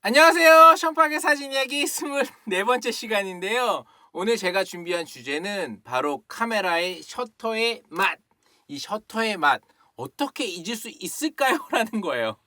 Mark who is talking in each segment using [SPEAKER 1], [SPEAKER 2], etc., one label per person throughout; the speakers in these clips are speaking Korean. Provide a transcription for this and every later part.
[SPEAKER 1] 안녕하세요. 션팍의 사진 이야기 24번째 시간인데요. 오늘 제가 준비한 주제는 바로 카메라의 셔터의 맛. 이 셔터의 맛 어떻게 잊을 수 있을까요? 라는 거예요.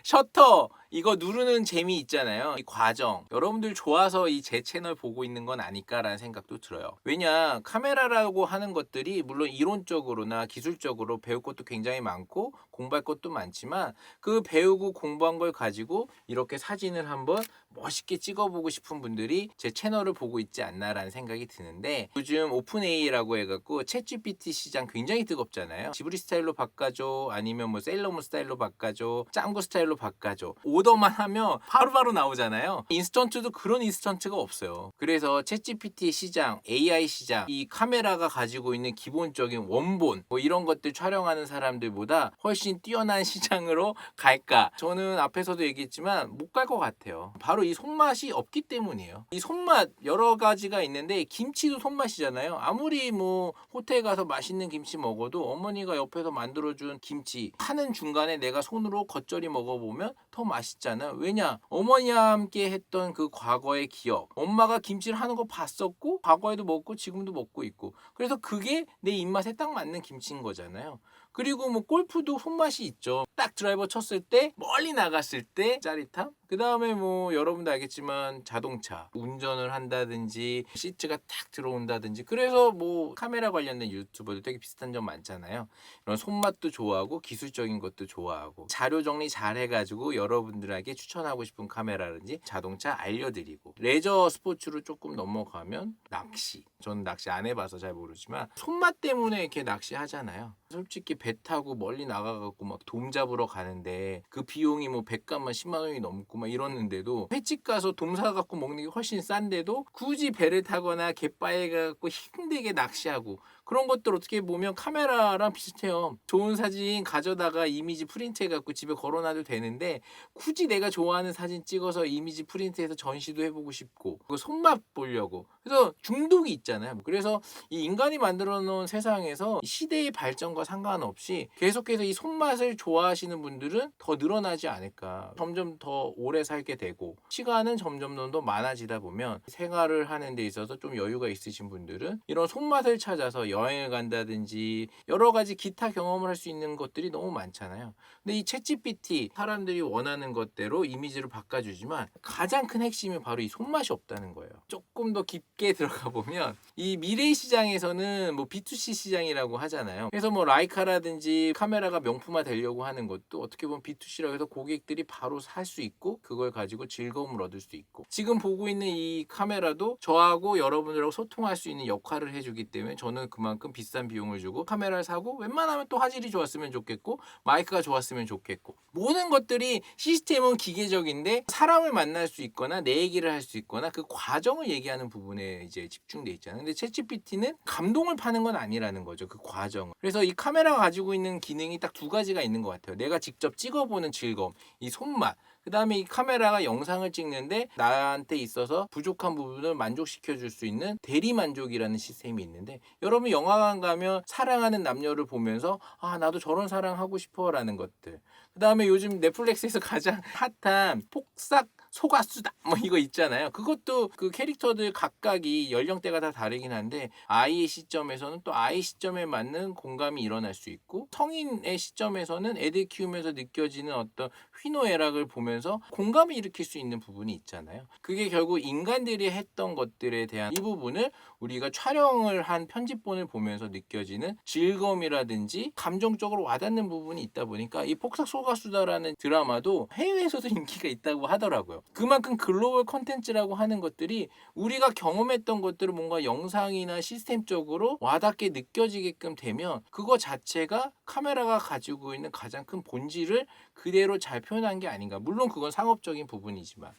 [SPEAKER 1] 셔터 이거 누르는 재미 있잖아요. 이 과정. 여러분들 좋아서 이 제 채널 보고 있는 건 아닐까라는 생각도 들어요. 왜냐 카메라라고 하는 것들이 물론 이론적으로나 기술적으로 배울 것도 굉장히 많고 공부할 것도 많지만 그 배우고 공부한 걸 가지고 이렇게 사진을 한번 멋있게 찍어보고 싶은 분들이 제 채널을 보고 있지 않나라는 생각이 드는데, 요즘 오픈 AI라고 해갖고 챗 GPT 시장 굉장히 뜨겁잖아요. 지브리 스타일로 바꿔줘, 아니면 뭐 세일러문 스타일로 바꿔줘, 짱구 스타일로 바꿔줘. 오더만 하면 바로바로 나오잖아요. 인스턴트도 그런 인스턴트가 없어요. 그래서 챗 GPT 시장, AI 시장, 이 카메라가 가지고 있는 기본적인 원본 뭐 이런 것들 촬영하는 사람들보다 훨씬 뛰어난 시장으로 갈까? 저는 앞에서도 얘기했지만 못 갈 것 같아요. 바로 이 손맛이 없기 때문이에요. 이 손맛 여러 가지가 있는데 김치도 손맛이잖아요. 아무리 뭐 호텔 가서 맛있는 김치 먹어도 어머니가 옆에서 만들어준 김치 하는 중간에 내가 손으로 겉절이 먹어보면 더 맛있잖아요. 왜냐? 어머니와 함께 했던 그 과거의 기억. 엄마가 김치를 하는 거 봤었고 과거에도 먹고 지금도 먹고 있고, 그래서 그게 내 입맛에 딱 맞는 김치인 거잖아요. 그리고 뭐 골프도 손맛이 있죠. 딱 드라이버 쳤을 때 멀리 나갔을 때 짜릿함. 그 다음에 뭐 여러분도 알겠지만 자동차 운전을 한다든지 시트가 딱 들어온다든지, 그래서 뭐 카메라 관련된 유튜버들 되게 비슷한 점 많잖아요. 이런 손맛도 좋아하고 기술적인 것도 좋아하고 자료 정리 잘 해가지고 여러분들에게 추천하고 싶은 카메라든지 자동차 알려드리고, 레저 스포츠로 조금 넘어가면 낚시. 저는 낚시 안 해봐서 잘 모르지만 손맛 때문에 이렇게 낚시 하잖아요. 솔직히 배 타고 멀리 나가갖고 막 돔 잡으러 가는데 그 비용이 뭐 백값만 10만 원이 넘고 막 이러는데도 횟집 가서 돔 사갖고 먹는 게 훨씬 싼데도 굳이 배를 타거나 갯바에 가갖고 힘들게 낚시하고, 그런 것들 어떻게 보면 카메라랑 비슷해요. 좋은 사진 가져다가 이미지 프린트해갖고 집에 걸어놔도 되는데 굳이 내가 좋아하는 사진 찍어서 이미지 프린트해서 전시도 해보고 싶고 그 손맛 보려고, 그래서 중독이 있잖아요. 그래서 이 인간이 만들어 놓은 세상에서 시대의 발전과 상관없이 계속해서 이 손맛을 좋아하시는 분들은 더 늘어나지 않을까. 점점 더 오래 살게 되고 시간은 점점 더 많아지다 보면 생활을 하는 데 있어서 좀 여유가 있으신 분들은 이런 손맛을 찾아서 여행을 간다든지 여러 가지 기타 경험을 할 수 있는 것들이 너무 많잖아요. 근데 이 챗GPT 사람들이 원하는 것대로 이미지를 바꿔주지만 가장 큰 핵심이 바로 이 손맛이 없다는 거예요. 조금 더 깊게 들어가 보면 이 미래 시장에서는 뭐 B2C 시장이라고 하잖아요. 그래서 뭐 라이카라든지 카메라가 명품화 되려고 하는 것도 어떻게 보면 B2C라고 해서 고객들이 바로 살 수 있고 그걸 가지고 즐거움을 얻을 수 있고, 지금 보고 있는 이 카메라도 저하고 여러분들하고 소통할 수 있는 역할을 해주기 때문에 저는 그만큼 비싼 비용을 주고 카메라를 사고, 웬만하면 또 화질이 좋았으면 좋겠고 마이크가 좋았으면 좋겠고, 모든 것들이 시스템은 기계적인데 사람을 만날 수 있거나 내 얘기를 할 수 있거나 그 과정을 얘기하는 부분에 이제 집중돼 있잖아요. 근데 챗GPT는 감동을 파는 건 아니라는 거죠. 그 과정을. 그래서 이 카메라가 가지고 있는 기능이 딱 두 가지가 있는 것 같아요. 내가 직접 찍어보는 즐거움, 이 손맛. 그 다음에 이 카메라가 영상을 찍는데 나한테 있어서 부족한 부분을 만족시켜 줄 수 있는 대리만족이라는 시스템이 있는데, 여러분 영화관 가면 사랑하는 남녀를 보면서 아 나도 저런 사랑하고 싶어 라는 것들. 그 다음에 요즘 넷플릭스에서 가장 핫한 폭삭 소가수다 뭐 이거 있잖아요. 그것도 그 캐릭터들 각각이 연령대가 다 다르긴 한데 아이의 시점에서는 또 아이 시점에 맞는 공감이 일어날 수 있고, 성인의 시점에서는 애들 키우면서 느껴지는 어떤 희노애락을 보면서 공감을 일으킬 수 있는 부분이 있잖아요. 그게 결국 인간들이 했던 것들에 대한 이 부분을 우리가 촬영을 한 편집본을 보면서 느껴지는 즐거움이라든지 감정적으로 와닿는 부분이 있다 보니까 이 폭삭 소가수다라는 드라마도 해외에서도 인기가 있다고 하더라고요. 그만큼 글로벌 컨텐츠라고 하는 것들이 우리가 경험했던 것들을 뭔가 영상이나 시스템적으로 와닿게 느껴지게끔 되면 그거 자체가 카메라가 가지고 있는 가장 큰 본질을 그대로 잘 표현한 게 아닌가. 물론 그건 상업적인 부분이지만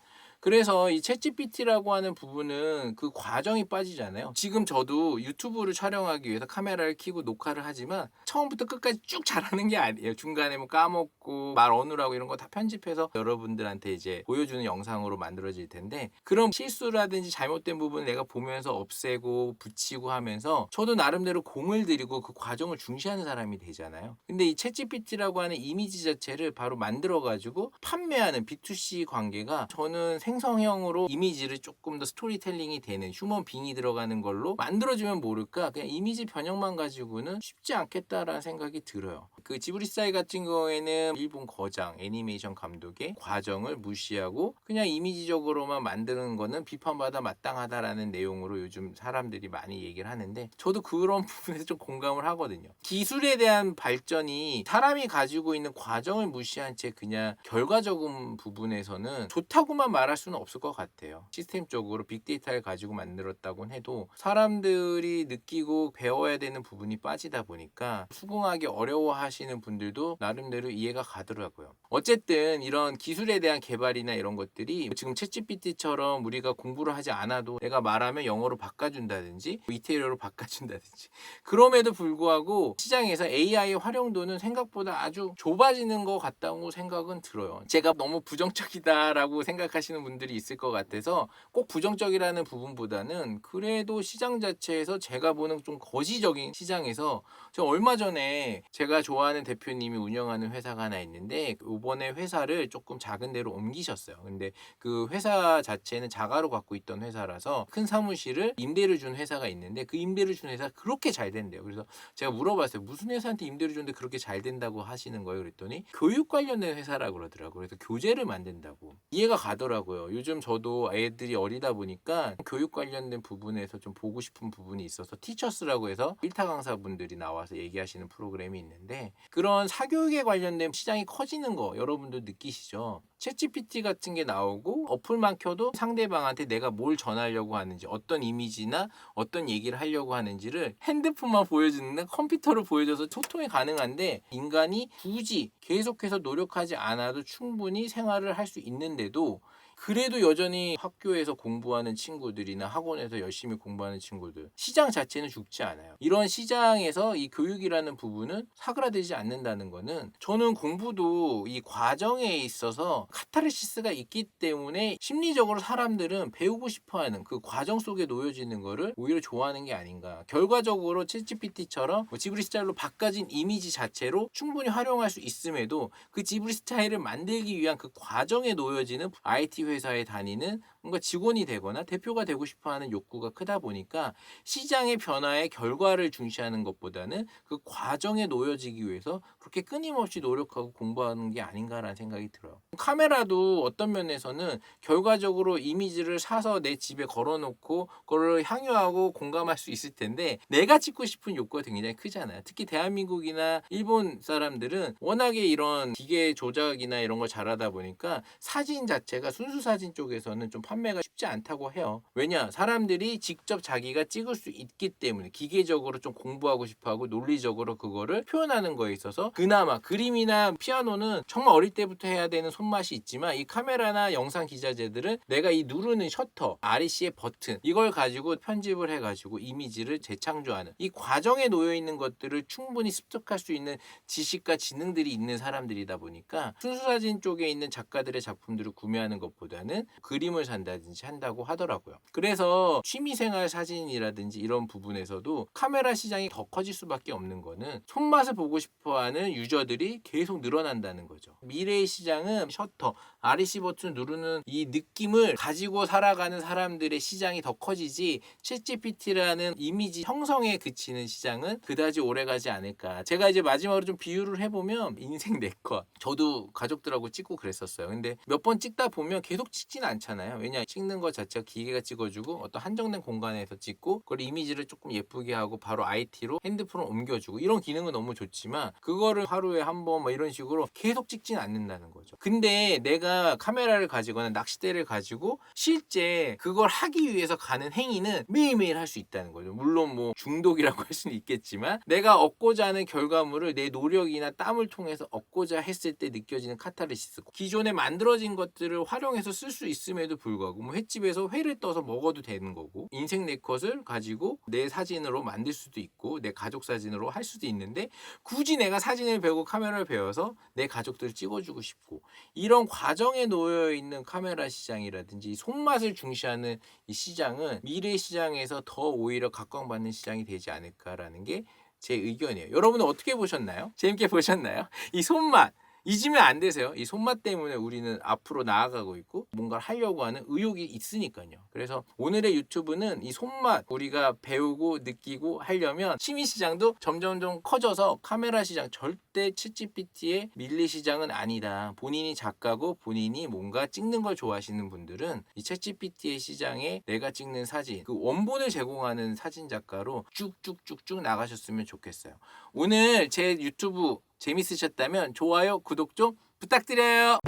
[SPEAKER 1] 그래서 이 챗GPT라고 하는 부분은 그 과정이 빠지잖아요. 지금 저도 유튜브를 촬영하기 위해서 카메라를 켜고 녹화를 하지만 처음부터 끝까지 쭉 잘하는 게 아니에요. 중간에 뭐 까먹고 말 어눌하고 이런 거 다 편집해서 여러분들한테 이제 보여주는 영상으로 만들어질 텐데, 그런 실수라든지 잘못된 부분을 내가 보면서 없애고 붙이고 하면서 저도 나름대로 공을 들이고 그 과정을 중시하는 사람이 되잖아요. 근데 이 챗GPT라고 하는 이미지 자체를 바로 만들어 가지고 판매하는 B2C 관계가, 저는 생성형으로 이미지를 조금 더 스토리텔링이 되는 휴먼 빙이 들어가는 걸로 만들어주면 모를까, 그냥 이미지 변형만 가지고는 쉽지 않겠다라는 생각이 들어요. 그 지브리사이 같은 경우에는 일본 거장 애니메이션 감독의 과정을 무시하고 그냥 이미지적으로만 만드는 거는 비판받아 마땅하다라는 내용으로 요즘 사람들이 많이 얘기를 하는데, 저도 그런 부분에서 좀 공감을 하거든요. 기술에 대한 발전이 사람이 가지고 있는 과정을 무시한 채 그냥 결과적인 부분에서는 좋다고만 말할 수는 없을 것 같아요. 시스템적으로 빅데이터를 가지고 만들었다고 해도 사람들이 느끼고 배워야 되는 부분이 빠지다 보니까 수긍하기 어려워하시는 분들도 나름대로 이해가 가더라고요. 어쨌든 이런 기술에 대한 개발이나 이런 것들이 지금 챗GPT처럼 우리가 공부를 하지 않아도 내가 말하면 영어로 바꿔준다든지 이태리어로 바꿔준다든지, 그럼에도 불구하고 시장에서 AI의 활용도는 생각보다 아주 좁아지는 것 같다고 생각은 들어요. 제가 너무 부정적이다라고 생각하시는 분들이 있을 것 같아서 꼭 부정적이라는 부분보다는 그래도 시장 자체에서 제가 보는 좀 거시적인 시장에서, 저 얼마 전에 제가 좋아하는 대표님이 운영하는 회사가 하나 있는데 이번에 회사를 조금 작은 데로 옮기셨어요. 근데 그 회사 자체는 자가로 갖고 있던 회사라서 큰 사무실을 임대를 준 회사가 있는데, 그 임대를 준 회사가 그렇게 잘 된대요. 그래서 제가 물어봤어요. 무슨 회사한테 임대를 줬는데 그렇게 잘 된다고 하시는 거예요? 그랬더니 교육 관련된 회사라고 그러더라고요. 그래서 교재를 만든다고. 이해가 가더라고요. 요즘 저도 애들이 어리다 보니까 교육 관련된 부분에서 좀 보고 싶은 부분이 있어서 티처스라고 해서 일타 강사분들이 나와서 얘기하시는 프로그램이 있는데, 그런 사교육에 관련된 시장이 커지는 거 여러분도 느끼시죠? 챗GPT 같은 게 나오고 어플만 켜도 상대방한테 내가 뭘 전하려고 하는지, 어떤 이미지나 어떤 얘기를 하려고 하는지를 핸드폰만 보여주는, 컴퓨터로 보여줘서 소통이 가능한데, 인간이 굳이 계속해서 노력하지 않아도 충분히 생활을 할 수 있는데도 그래도 여전히 학교에서 공부하는 친구들이나 학원에서 열심히 공부하는 친구들, 시장 자체는 죽지 않아요. 이런 시장에서 이 교육이라는 부분은 사그라들지 않는다는 거는, 저는 공부도 이 과정에 있어서 카타르시스가 있기 때문에 심리적으로 사람들은 배우고 싶어하는 그 과정 속에 놓여지는 거를 오히려 좋아하는 게 아닌가. 결과적으로 챗GPT처럼 지브리 스타일로 바꿔진 이미지 자체로 충분히 활용할 수 있음에도 그 지브리 스타일을 만들기 위한 그 과정에 놓여지는 IT 회사에 다니는 뭔가 직원이 되거나 대표가 되고 싶어하는 욕구가 크다 보니까 시장의 변화의 결과를 중시하는 것보다는 그 과정에 놓여지기 위해서 그렇게 끊임없이 노력하고 공부하는 게 아닌가라는 생각이 들어요. 카메라도 어떤 면에서는 결과적으로 이미지를 사서 내 집에 걸어놓고 그걸 향유하고 공감할 수 있을 텐데, 내가 찍고 싶은 욕구가 굉장히 크잖아요. 특히 대한민국이나 일본 사람들은 워낙에 이런 기계 조작이나 이런 걸 잘하다 보니까 사진 자체가 순수 사진 쪽에서는 좀 판매가 쉽지 않다고 해요. 왜냐? 사람들이 직접 자기가 찍을 수 있기 때문에 기계적으로 좀 공부하고 싶어하고 논리적으로 그거를 표현하는 거에 있어서, 그나마 그림이나 피아노는 정말 어릴 때부터 해야 되는 손맛이 있지만 이 카메라나 영상 기자재들은 내가 이 누르는 셔터, REC의 버튼, 이걸 가지고 편집을 해가지고 이미지를 재창조하는 이 과정에 놓여 있는 것들을 충분히 습득할 수 있는 지식과 지능들이 있는 사람들이다 보니까 순수 사진 쪽에 있는 작가들의 작품들을 구매하는 것보다는 그림을 산다든지 한다고 하더라고요. 그래서 취미생활 사진이라든지 이런 부분에서도 카메라 시장이 더 커질 수밖에 없는 거는 손맛을 보고 싶어하는 유저들이 계속 늘어난다는 거죠. 미래의 시장은 셔터, REC 버튼 누르는 이 느낌을 가지고 살아가는 사람들의 시장이 더 커지지, 챗GPT라는 이미지 형성에 그치는 시장은 그다지 오래가지 않을까. 제가 이제 마지막으로 좀 비유를 해보면 인생 4컷. 저도 가족들하고 찍고 그랬었어요. 근데 몇 번 찍다 보면 계속 찍진 않잖아요. 왜냐? 찍는 것 자체가 기계가 찍어주고 어떤 한정된 공간에서 찍고 그걸 이미지를 조금 예쁘게 하고 바로 IT로 핸드폰을 옮겨주고, 이런 기능은 너무 좋지만 그거를 하루에 한 번 뭐 이런 식으로 계속 찍진 않는다는 거죠. 근데 내가 카메라를 가지거나 낚싯대를 가지고 실제 그걸 하기 위해서 가는 행위는 매일매일 할 수 있다는 거죠. 물론 뭐 중독이라고 할 수는 있겠지만 내가 얻고자 하는 결과물을 내 노력이나 땀을 통해서 얻고자 했을 때 느껴지는 카타르시스, 기존에 만들어진 것들을 활용해서 쓸 수 있음에도 불구하고 불구하고 뭐 횟집에서 회를 떠서 먹어도 되는 거고 인생 네컷을 가지고 내 사진으로 만들 수도 있고 내 가족 사진으로 할 수도 있는데 굳이 내가 사진을 배우고 카메라를 배워서 내 가족들을 찍어주고 싶고 이런 과정에 놓여 있는 카메라 시장이라든지 손맛을 중시하는 이 시장은 미래 시장에서 더 오히려 각광받는 시장이 되지 않을까라는 게 제 의견이에요. 여러분은 어떻게 보셨나요? 재밌게 보셨나요? 이 손맛 잊으면 안 되세요. 이 손맛 때문에 우리는 앞으로 나아가고 있고 뭔가를 하려고 하는 의욕이 있으니까요. 그래서 오늘의 유튜브는 이 손맛 우리가 배우고 느끼고 하려면 취미 시장도 점점점 커져서 카메라 시장 절대 챗GPT의 밀리 시장은 아니다. 본인이 작가고 본인이 뭔가 찍는 걸 좋아하시는 분들은 이 챗GPT의 시장에 내가 찍는 사진 그 원본을 제공하는 사진 작가로 쭉쭉쭉쭉 나가셨으면 좋겠어요. 오늘 제 유튜브 재밌으셨다면 좋아요, 구독 좀 부탁드려요.